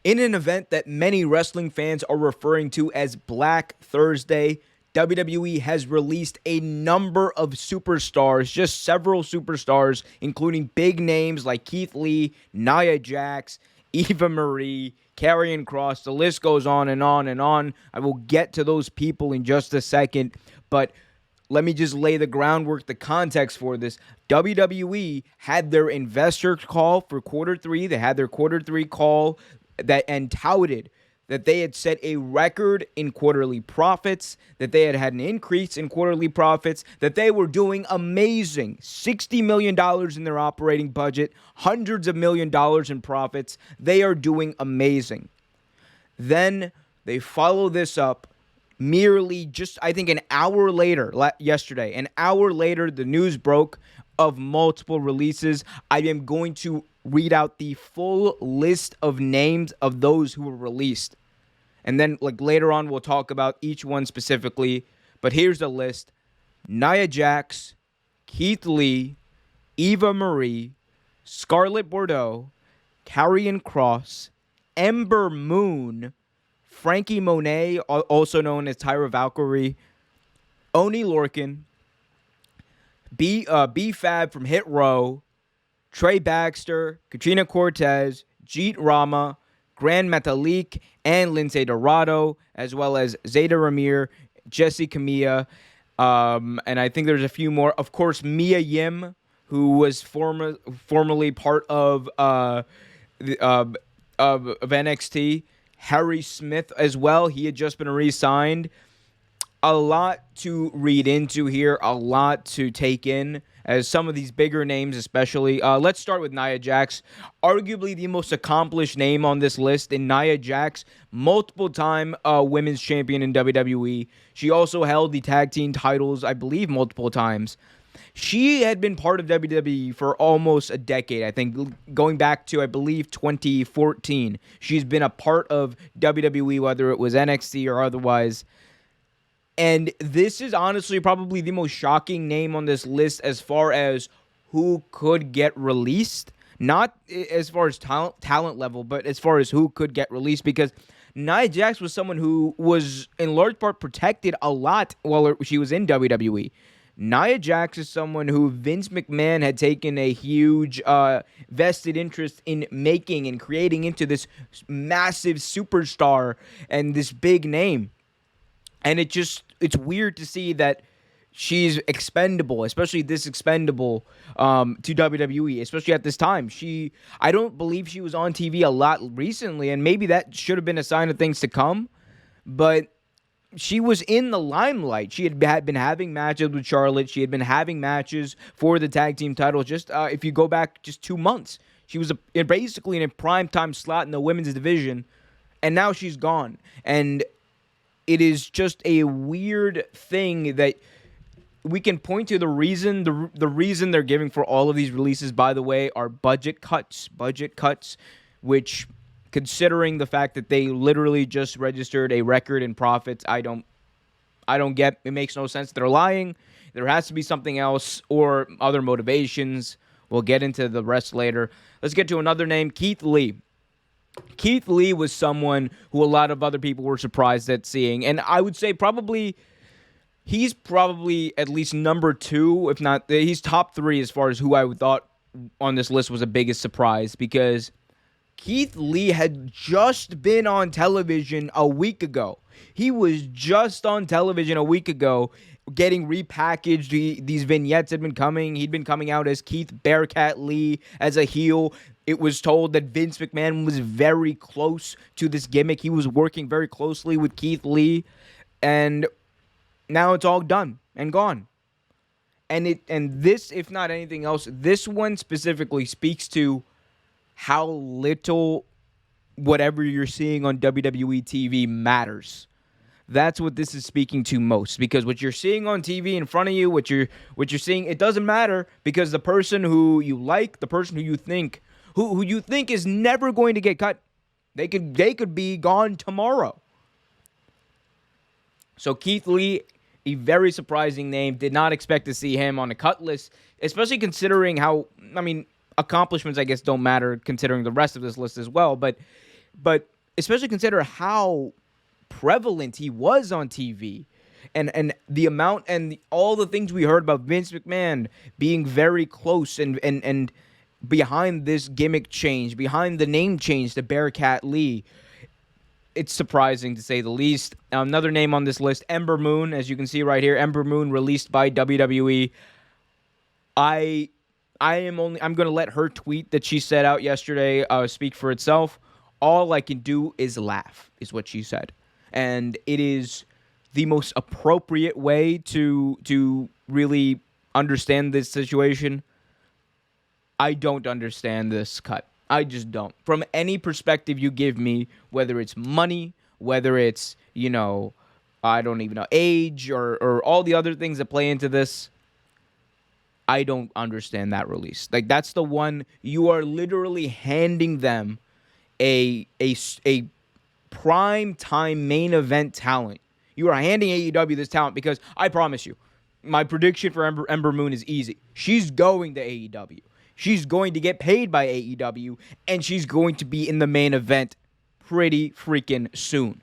In an event that many wrestling fans are referring to as Black Thursday, WWE has released a number of superstars, just several superstars, including big names like Keith Lee, Nia Jax, Eva Marie, Karrion Kross. The list goes on and on and on. I will get to those people in just a second, but let me just lay the groundwork, the context for this. WWE had their investor call for quarter three. They had their quarter three call and touted that they had set a record in quarterly profits, that they had an increase in quarterly profits, that they were doing amazing. $60 million in their operating budget, hundreds of $millions in profits. They are doing amazing. Then they follow this up merely just, I think, an hour later, yesterday. An hour later, the news broke of multiple releases. I am going to read out the full list of names of those who were released. And then, later on, we'll talk about each one specifically. But here's the list. Nia Jax, Keith Lee, Eva Marie, Scarlett Bordeaux, Karrion Kross, Ember Moon, Franky Monet, also known as Tyra Valkyrie, Oney Lorcan, B-Fab from Hit Row, Trey Baxter, Katrina Cortez, Jeet Rama, Gran Metalik, and Lindsay Dorado, as well as Zayda Ramier, Jessi Kamea, and I think there's a few more. Of course, Mia Yim, who was formerly part of NXT. Harry Smith as well. He had just been re-signed. A lot to read into here, a lot to take in, as some of these bigger names especially. Let's start with Nia Jax, arguably the most accomplished name on this list. In Nia Jax, multiple-time women's champion in WWE. She also held the tag team titles, I believe, multiple times. She had been part of WWE for almost a decade, I think, going back to, I believe, 2014. She's been a part of WWE, whether it was NXT or otherwise. And this is honestly probably the most shocking name on this list as far as who could get released. Not as far as talent level, but as far as who could get released. Because Nia Jax was someone who was in large part protected a lot while she was in WWE. Nia Jax is someone who Vince McMahon had taken a huge vested interest in making and creating into this massive superstar and this big name. And it's weird to see that she's expendable, especially this expendable to WWE, especially at this time. I don't believe she was on TV a lot recently, and maybe that should have been a sign of things to come. But she was in the limelight. She had been having matches with Charlotte. She had been having matches for the tag team titles. Just if you go back just 2 months, she was basically in a primetime slot in the women's division, and now she's gone. And it is just a weird thing that we can point to. The reason they're giving for all of these releases, by the way, are budget cuts, which, considering the fact that they literally just registered a record in profits, I don't get. It makes no sense. They're lying. There has to be something else or other motivations. We'll get into the rest later. Let's get to another name, Keith Lee. Keith Lee was someone who a lot of other people were surprised at seeing, and I would say he's probably at least number 2, if not, he's top 3 as far as who I thought on this list was the biggest surprise, because Keith Lee had just been on television a week ago. He was just on television a week ago, getting repackaged. These vignettes had been coming. He'd been coming out as Keith Bearcat Lee, as a heel. It was told that Vince McMahon was very close to this gimmick. He was working very closely with Keith Lee, and now it's all done and gone. And this, if not anything else, this one specifically speaks to how little whatever you're seeing on WWE TV matters. That's what this is speaking to most, because what you're seeing on TV in front of you, what you're seeing, it doesn't matter, because the person who you like, the person who you think is never going to get cut, they could be gone tomorrow. So Keith Lee, a very surprising name. Did not expect to see him on a cut list, especially considering accomplishments, I guess, don't matter considering the rest of this list as well. But especially consider how prevalent he was on TV. And the amount and all the things we heard about Vince McMahon being very close and behind this gimmick change, behind the name change to Bearcat Lee. It's surprising to say the least. Another name on this list, Ember Moon, as you can see right here. Ember Moon released by WWE. I'm going to let her tweet that she set out yesterday speak for itself. All I can do is laugh, is what she said. And it is the most appropriate way to really understand this situation. I don't understand this cut. I just don't. From any perspective you give me, whether it's money, whether it's, I don't even know, age or all the other things that play into this, I don't understand that release. Like, that's the one you are literally handing them a prime time main event talent. You are handing AEW this talent because I promise you, my prediction for Ember Moon is easy. She's going to AEW. She's going to get paid by AEW, and she's going to be in the main event pretty freaking soon.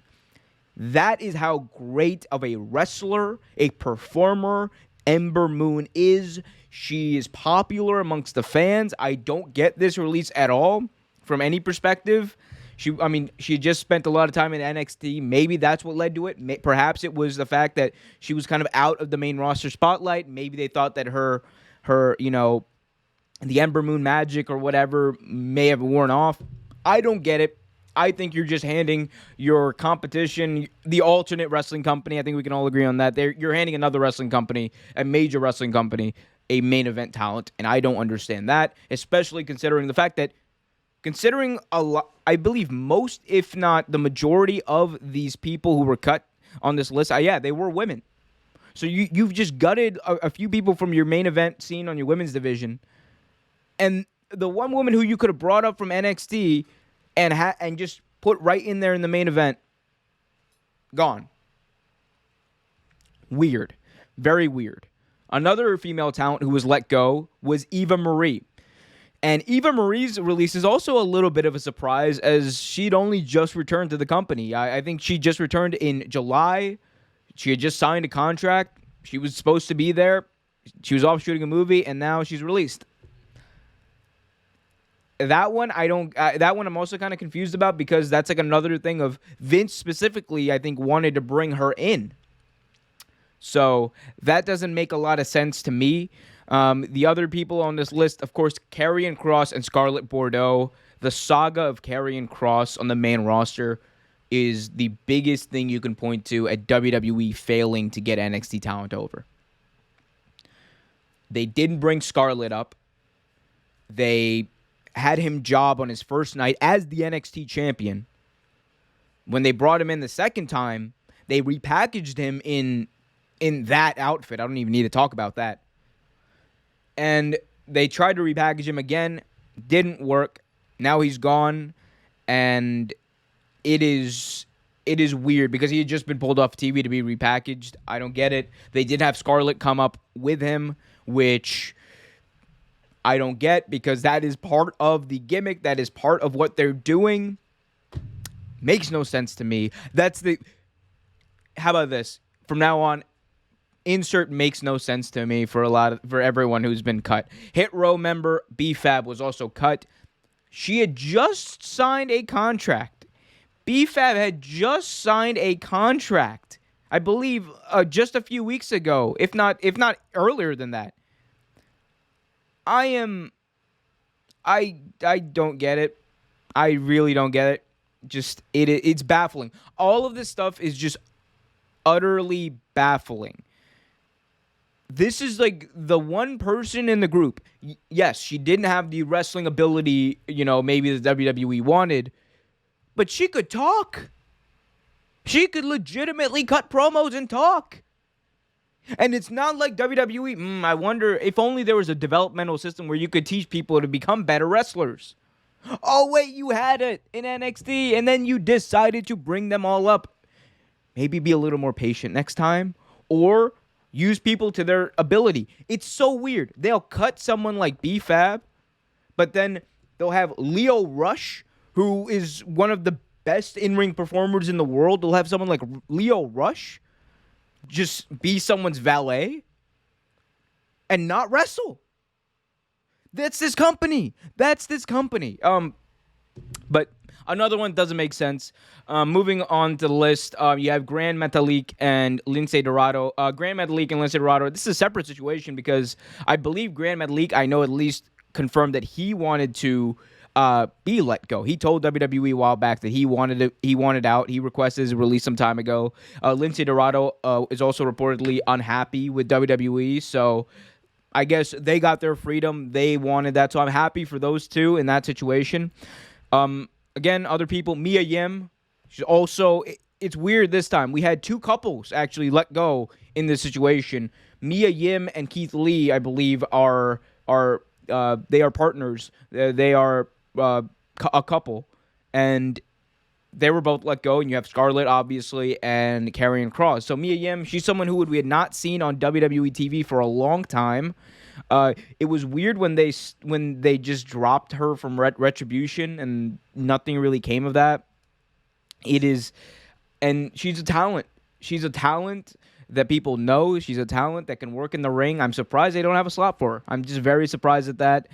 That is how great of a wrestler, a performer, Ember Moon is. She is popular amongst the fans. I don't get this release at all from any perspective. She just spent a lot of time in NXT. Maybe that's what led to it. Perhaps it was the fact that she was kind of out of the main roster spotlight. Maybe they thought that her the Ember Moon magic or whatever may have worn off. I don't get it. I think you're just handing your competition, the alternate wrestling company, I think we can all agree on that. You're handing another wrestling company, a major wrestling company, a main event talent, and I don't understand that, especially considering the fact that a lot, I believe most, if not the majority of these people who were cut on this list, they were women. So you've just gutted a few people from your main event scene on your women's division, and the one woman who you could have brought up from NXT and just put right in there in the main event, gone. Weird. Very weird. Another female talent who was let go was Eva Marie. And Eva Marie's release is also a little bit of a surprise, as she'd only just returned to the company. I think she just returned in July. She had just signed a contract. She was supposed to be there. She was off shooting a movie, and now she's released. That one I'm also kind of confused about, because that's like another thing of Vince specifically, I think, wanted to bring her in. So that doesn't make a lot of sense to me. The other people on this list, of course, Karrion, Kross, and Scarlett Bordeaux. The saga of Karrion Kross on the main roster is the biggest thing you can point to at WWE failing to get NXT talent over. They didn't bring Scarlett up. They had him job on his first night as the NXT champion. When they brought him in the second time, they repackaged him in that outfit. I don't even need to talk about that. And they tried to repackage him again. Didn't work. Now he's gone. And it is weird because he had just been pulled off TV to be repackaged. I don't get it. They did have Scarlett come up with him, which I don't get, because that is part of the gimmick. That is part of what they're doing. Makes no sense to me. How about this? From now on, insert makes no sense to me for everyone who's been cut. Hit Row member B-Fab was also cut. She had just signed a contract. B-Fab had just signed a contract, I believe, just a few weeks ago, if not earlier than that. I don't get it. I really don't get it. It's baffling. All of this stuff is just utterly baffling. This is like the one person in the group. Yes, she didn't have the wrestling ability, maybe the WWE wanted, but she could talk. She could legitimately cut promos and talk. And it's not like WWE, I wonder if only there was a developmental system where you could teach people to become better wrestlers. Oh, wait, you had it in NXT, and then you decided to bring them all up. Maybe be a little more patient next time, or use people to their ability. It's so weird. They'll cut someone like B-Fab, but then they'll have Lio Rush, who is one of the best in-ring performers in the world. They'll have someone like Lio Rush just be someone's valet and not wrestle. That's this company. But another one doesn't make sense. Moving on to the list, you have Gran, Metalik, and Lince Dorado. Gran, Metalik, and Lince Dorado. This is a separate situation because I believe Gran Metalik, I know at least confirmed that he wanted to be let go. He told WWE a while back that he wanted out. He requested his release some time ago. Lince Dorado is also reportedly unhappy with WWE, so I guess they got their freedom. They wanted that, so I'm happy for those two in that situation. Again, other people, Mia Yim, she's also, it's weird this time. We had two couples actually let go in this situation. Mia Yim and Keith Lee, I believe, are partners. They are a couple, and they were both let go. And you have Scarlett, obviously, and Karrion Kross. So Mia Yim, she's someone who we had not seen on WWE TV for a long time. It was weird when they just dropped her from Retribution, and nothing really came of that. And she's a talent. She's a talent that people know. She's a talent that can work in the ring. I'm surprised they don't have a slot for her. I'm just very surprised at that.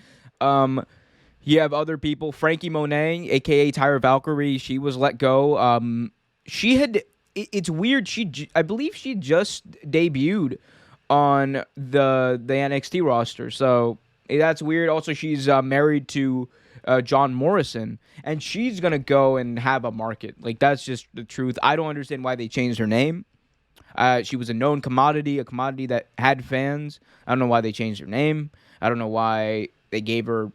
You have other people. Franky Monet, a.k.a. Tyra Valkyrie, she was let go. It's weird. I believe she just debuted on the NXT roster. So that's weird. Also, she's married to John Morrison, and she's going to go and have a market. Like, that's just the truth. I don't understand why they changed her name. She was a known commodity, a commodity that had fans. I don't know why they changed her name. I don't know why they gave her...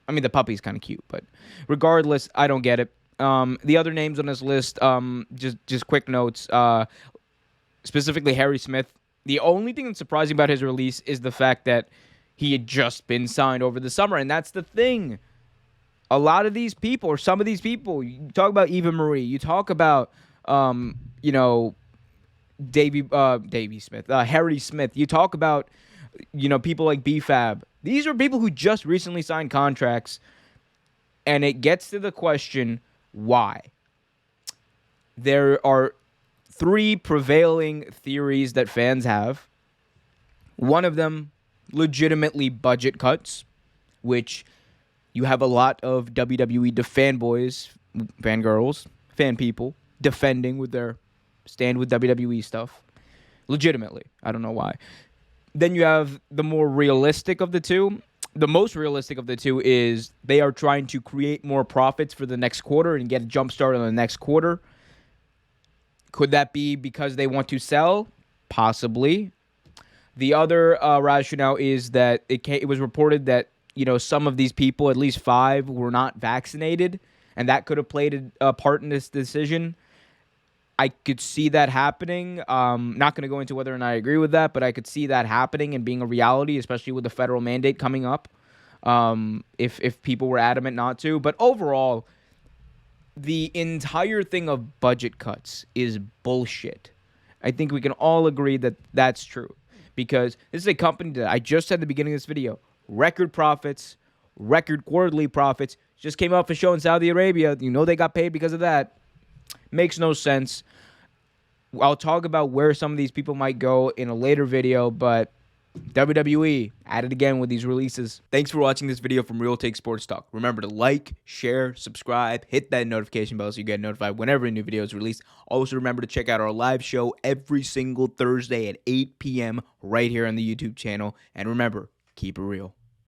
I mean, the puppy's kind of cute, but regardless, I don't get it. The other names on this list, just quick notes, specifically Harry Smith. The only thing that's surprising about his release is the fact that he had just been signed over the summer, and that's the thing. A lot of these people, or some of these people, you talk about Eva Marie, you talk about, Davey Smith, Harry Smith, you talk about, people like B-Fab. These are people who just recently signed contracts, and it gets to the question, why? There are three prevailing theories that fans have. One of them, legitimately budget cuts, which you have a lot of WWE fanboys, fangirls, fan people, defending with their stand with WWE stuff. Legitimately. I don't know why. Then you have the more realistic of the two. The most realistic of the two is they are trying to create more profits for the next quarter and get a jump start on the next quarter. Could that be because they want to sell? Possibly. The other rationale is that it was reported that some of these people, at least 5, were not vaccinated, and that could have played a part in this decision. I could see that happening. Not going to go into whether or not I agree with that, but I could see that happening and being a reality, especially with the federal mandate coming up, if people were adamant not to. But overall, the entire thing of budget cuts is bullshit. I think we can all agree that that's true, because this is a company that I just said at the beginning of this video, record profits, record quarterly profits, just came off a show in Saudi Arabia. They got paid because of that. Makes no sense. I'll talk about where some of these people might go in a later video, but WWE at it again with these releases. Thanks for watching this video from Real Take Sports Talk. Remember to like, share, subscribe, hit that notification bell so you get notified whenever a new video is released. Also remember to check out our live show every single Thursday at 8 p.m. right here on the YouTube channel. And remember, keep it real.